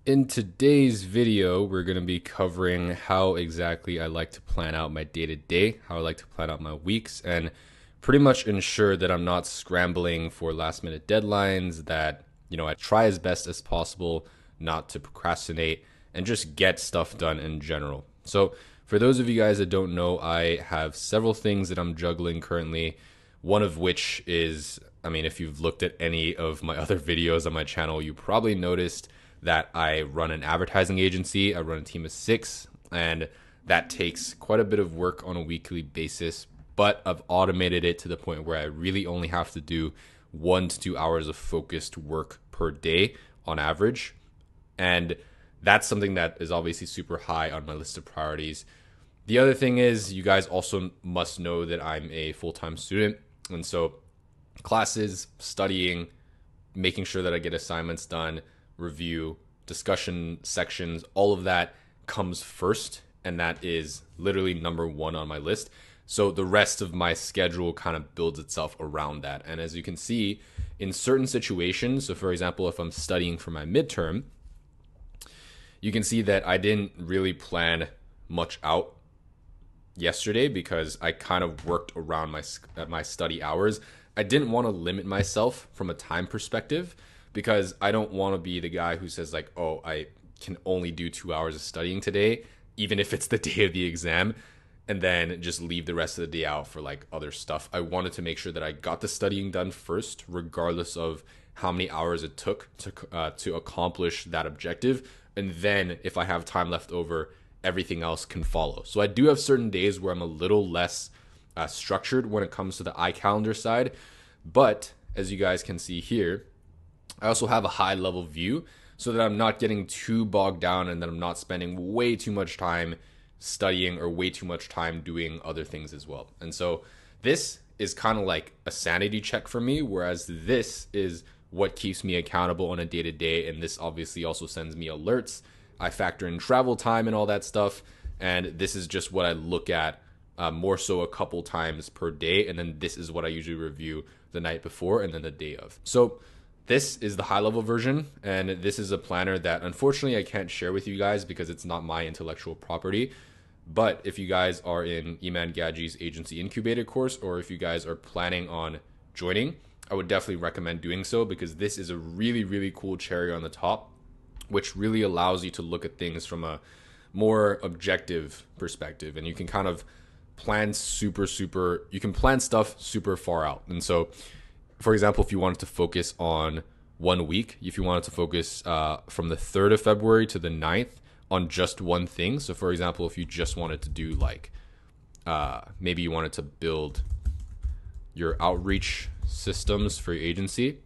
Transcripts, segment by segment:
In today's video, we're going to be covering how exactly I like to plan out my day-to-day, how I like to plan out my weeks, and pretty much ensure that I'm not scrambling for last-minute deadlines, that, I try as best as possible not to procrastinate and just get stuff done in general. So for those of you guys that don't know, I have several things that I'm juggling currently, one of which is, if you've looked at any of my other videos on my channel, you probably noticed that I run an advertising agency. I run a team of 6, and that takes quite a bit of work on a weekly basis, but I've automated it to the point where I really only have to do 1 to 2 hours of focused work per day on average. And that's something that is obviously super high on my list of priorities. The other thing is, you guys also must know that I'm a full-time student, and so classes, studying, making sure that I get assignments done, review, discussion sections, all of that comes first, and that is literally number 1 on my list. So the rest of my schedule kind of builds itself around that. And as you can see, in certain situations, so for example, if I'm studying for my midterm, you can see that I didn't really plan much out yesterday because I kind of worked around my study hours. I didn't want to limit myself from a time perspective, because I don't want to be the guy who says like, oh, I can only do 2 hours of studying today, even if it's the day of the exam, and then just leave the rest of the day out for like other stuff. I wanted to make sure that I got the studying done first, regardless of how many hours it took to accomplish that objective. And then if I have time left over, everything else can follow. So I do have certain days where I'm a little less structured when it comes to the iCalendar side. But as you guys can see here, I also have a high level view so that I'm not getting too bogged down and that I'm not spending way too much time studying or way too much time doing other things as well. And so this is kind of like a sanity check for me, whereas this is what keeps me accountable on a day-to-day. And this obviously also sends me alerts. I factor in travel time and all that stuff. And this is just what I look at more so a couple times per day. And then this is what I usually review the night before and then the day of. So this is the high level version, and this is a planner that unfortunately I can't share with you guys because it's not my intellectual property. But if you guys are in Iman Gadji's agency incubator course, or if you guys are planning on joining, I would definitely recommend doing so, because this is a really, really cool cherry on the top, which really allows you to look at things from a more objective perspective. And you can kind of plan you can plan stuff super far out. And so, for example, if you wanted to focus on 1 week, if you wanted to focus from the 3rd of February to the 9th on just one thing. So for example, if you just wanted to do like, maybe you wanted to build your outreach systems for your agency,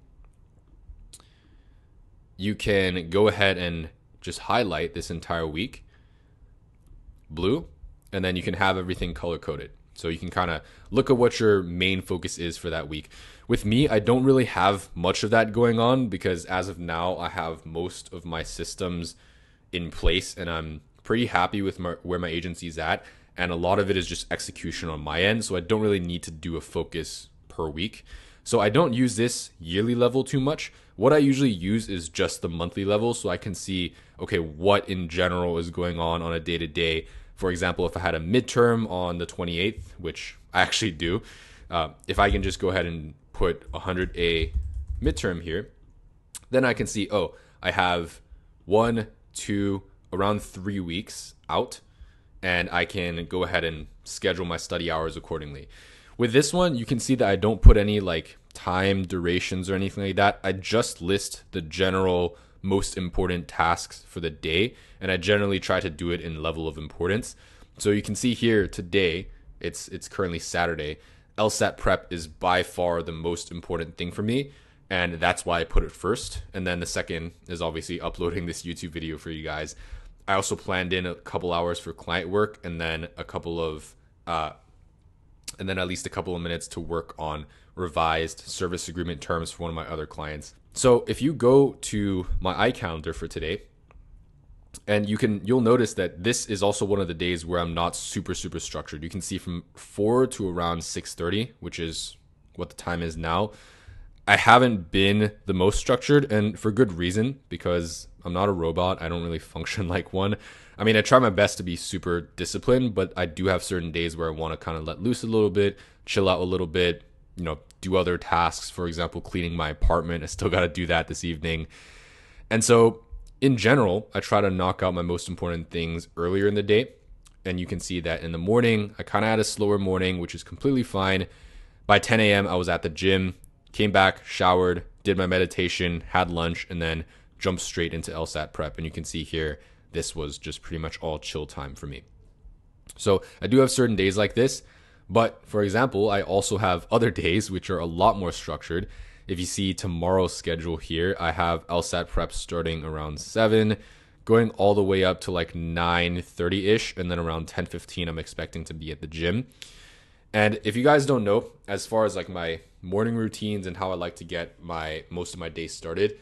you can go ahead and just highlight this entire week blue, and then you can have everything color coded. So you can kind of look at what your main focus is for that week. With me, I don't really have much of that going on, because as of now, I have most of my systems in place and I'm pretty happy with where my agency is at. And a lot of it is just execution on my end. So I don't really need to do a focus per week. So I don't use this yearly level too much. What I usually use is just the monthly level, so I can see, okay, what in general is going on a day-to-day. For example, if I had a midterm on the 28th, which I actually do, if I can just go ahead and put 100A midterm here, then I can see, oh, I have 1, 2, around 3 weeks out, and I can go ahead and schedule my study hours accordingly. With this one, you can see that I don't put any like time durations or anything like that. I just list the general most important tasks for the day, and I generally try to do it in level of importance. So you can see here today, it's currently Saturday. LSAT prep is by far the most important thing for me, and that's why I put it first. And then the second is obviously uploading this YouTube video for you guys. I also planned in a couple hours for client work, and then at least a couple of minutes to work on revised service agreement terms for one of my other clients. So if you go to my iCalendar for today, and you'll notice that this is also one of the days where I'm not super structured. You can see from 4 to around 6:30, which is what the time is now, I haven't been the most structured, and for good reason, because I'm not a robot. I don't really function like one. I mean, I try my best to be super disciplined, but I do have certain days where I want to kind of let loose a little bit, chill out a little bit, do other tasks. For example, cleaning my apartment. I still got to do that this evening. And so, in general, I try to knock out my most important things earlier in the day. And you can see that in the morning, I kind of had a slower morning, which is completely fine. By 10 a.m., I was at the gym, came back, showered, did my meditation, had lunch, and then jumped straight into LSAT prep. And you can see here, this was just pretty much all chill time for me. So I do have certain days like this. But for example, I also have other days which are a lot more structured. If you see tomorrow's schedule here, I have LSAT prep starting around 7, going all the way up to like 9:30-ish, and then around 10:15 I'm expecting to be at the gym. And if you guys don't know, as far as like my morning routines and how I like to get most of my day started,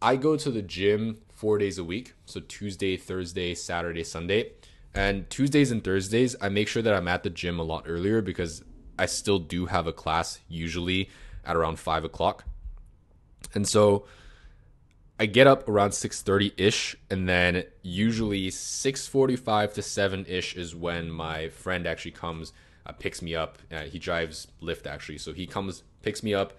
I go to the gym 4 days a week. So Tuesday, Thursday, Saturday, Sunday. And Tuesdays and Thursdays, I make sure that I'm at the gym a lot earlier because I still do have a class usually at around 5 o'clock. And so I get up around 6:30-ish, and then usually 6:45 to 7-ish is when my friend actually comes, picks me up. He drives Lyft actually. So he comes, picks me up,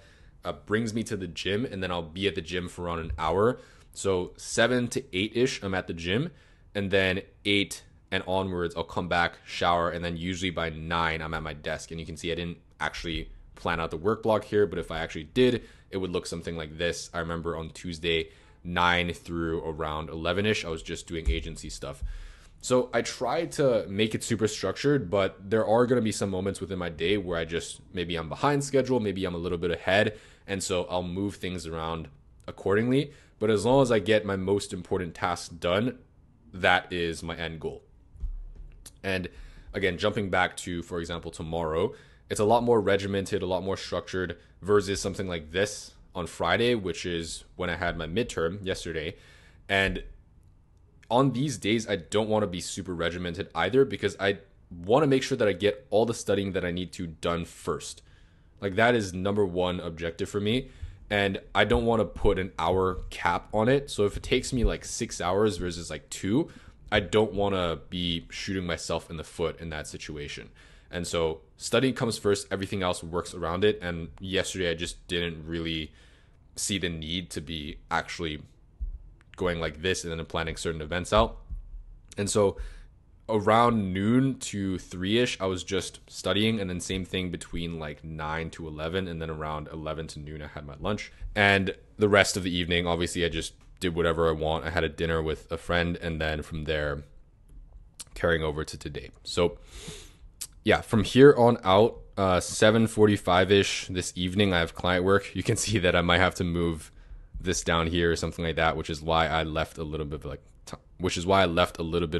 brings me to the gym, and then I'll be at the gym for around an hour. So 7 to 8-ish, I'm at the gym, and then 8 and onwards, I'll come back, shower, and then usually by 9, I'm at my desk. And you can see I didn't actually plan out the work block here, but if I actually did, it would look something like this. I remember on Tuesday, 9 through around 11-ish, I was just doing agency stuff. So I try to make it super structured, but there are going to be some moments within my day where maybe I'm behind schedule, maybe I'm a little bit ahead, and so I'll move things around accordingly. But as long as I get my most important tasks done, that is my end goal. And again, jumping back to, for example, tomorrow, it's a lot more regimented, a lot more structured versus something like this on Friday, which is when I had my midterm yesterday. And on these days, I don't want to be super regimented either because I want to make sure that I get all the studying that I need to done first. Like that is number one objective for me. And I don't want to put an hour cap on it. So if it takes me like 6 hours versus like 2, I don't want to be shooting myself in the foot in that situation. And so studying comes first, everything else works around it. And yesterday I just didn't really see the need to be actually going like this and then planning certain events out. And so around noon to 3-ish, I was just studying, and then same thing between like 9 to 11, and then around 11 to noon, I had my lunch. And the rest of the evening, obviously, I just did whatever I want. I had a dinner with a friend, and then from there, carrying over to today. So yeah, from here on out, 7:45-ish this evening, I have client work. You can see that I might have to move this down here or something like that, which is why I left a little bit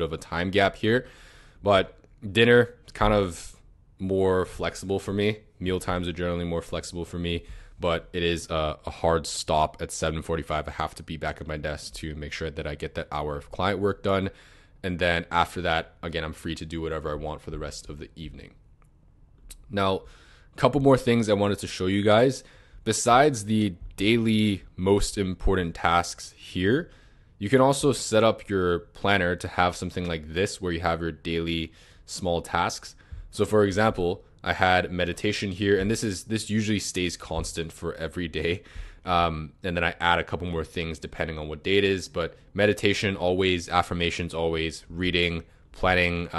of a time gap here. But dinner, kind of more flexible for me. Meal times are generally more flexible for me, but it is a hard stop at 7:45. I have to be back at my desk to make sure that I get that hour of client work done. And then after that, again, I'm free to do whatever I want for the rest of the evening. Now, a couple more things I wanted to show you guys. Besides the daily most important tasks here, you can also set up your planner to have something like this where you have your daily small tasks. So for example, I had meditation here, and this usually stays constant for every day. And then I add a couple more things depending on what day it is, but meditation always, affirmations always, reading, planning,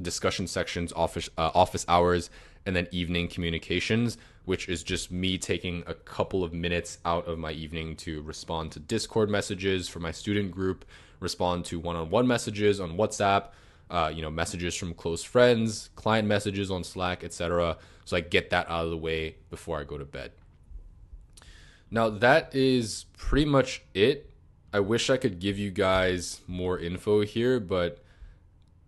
discussion sections, office hours, and then evening communications, which is just me taking a couple of minutes out of my evening to respond to Discord messages for my student group, respond to one-on-one messages on WhatsApp, messages from close friends, client messages on Slack, etc. So I get that out of the way before I go to bed. Now that is pretty much it. I wish I could give you guys more info here, but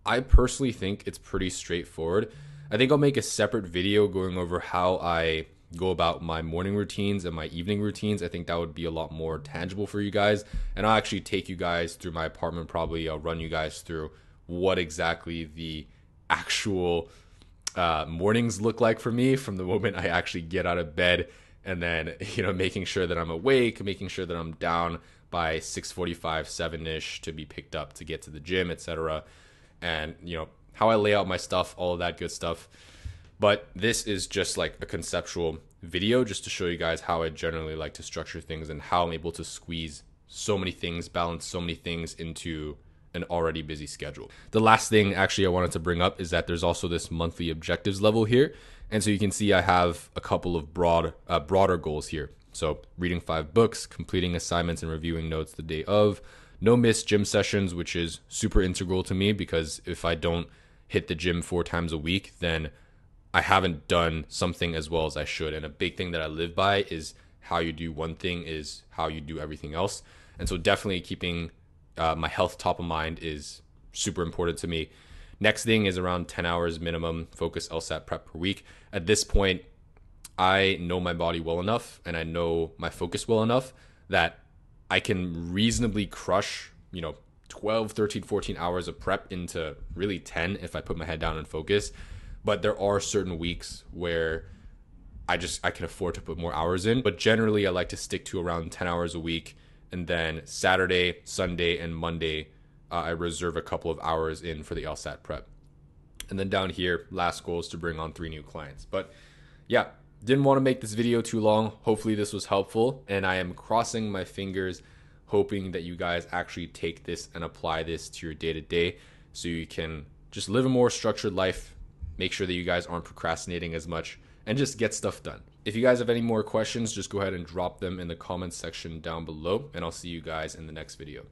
I personally think it's pretty straightforward. I think I'll make a separate video going over how I go about my morning routines and my evening routines. I think that would be a lot more tangible for you guys. And I'll actually take you guys through my apartment. Probably I'll run you guys through what exactly the actual mornings look like for me from the moment I actually get out of bed and then, making sure that I'm awake, making sure that I'm down by 6:45, 7-ish to be picked up to get to the gym, etc. And, how I lay out my stuff, all of that good stuff. But this is just like a conceptual video just to show you guys how I generally like to structure things and how I'm able to squeeze so many things, balance so many things into an already busy schedule. The last thing actually I wanted to bring up is that there's also this monthly objectives level here. And so you can see I have a couple of broader goals here. So reading 5 books, completing assignments and reviewing notes the day of, no missed gym sessions, which is super integral to me because if I don't hit the gym 4 times a week, then I haven't done something as well as I should. And a big thing that I live by is how you do one thing is how you do everything else. And so definitely keeping my health top of mind is super important to me. Next thing is around 10 hours minimum focus LSAT prep per week. At this point, I know my body well enough and I know my focus well enough that I can reasonably crush, 12, 13, 14 hours of prep into really 10 if I put my head down and focus. But there are certain weeks where I can afford to put more hours in. But generally, I like to stick to around 10 hours a week. And then Saturday, Sunday, and Monday, I reserve a couple of hours in for the LSAT prep. And then down here, last goal is to bring on 3 new clients. But yeah, didn't want to make this video too long. Hopefully this was helpful. And I am crossing my fingers, hoping that you guys actually take this and apply this to your day-to-day so you can just live a more structured life, make sure that you guys aren't procrastinating as much, and just get stuff done. If you guys have any more questions, just go ahead and drop them in the comments section down below, and I'll see you guys in the next video.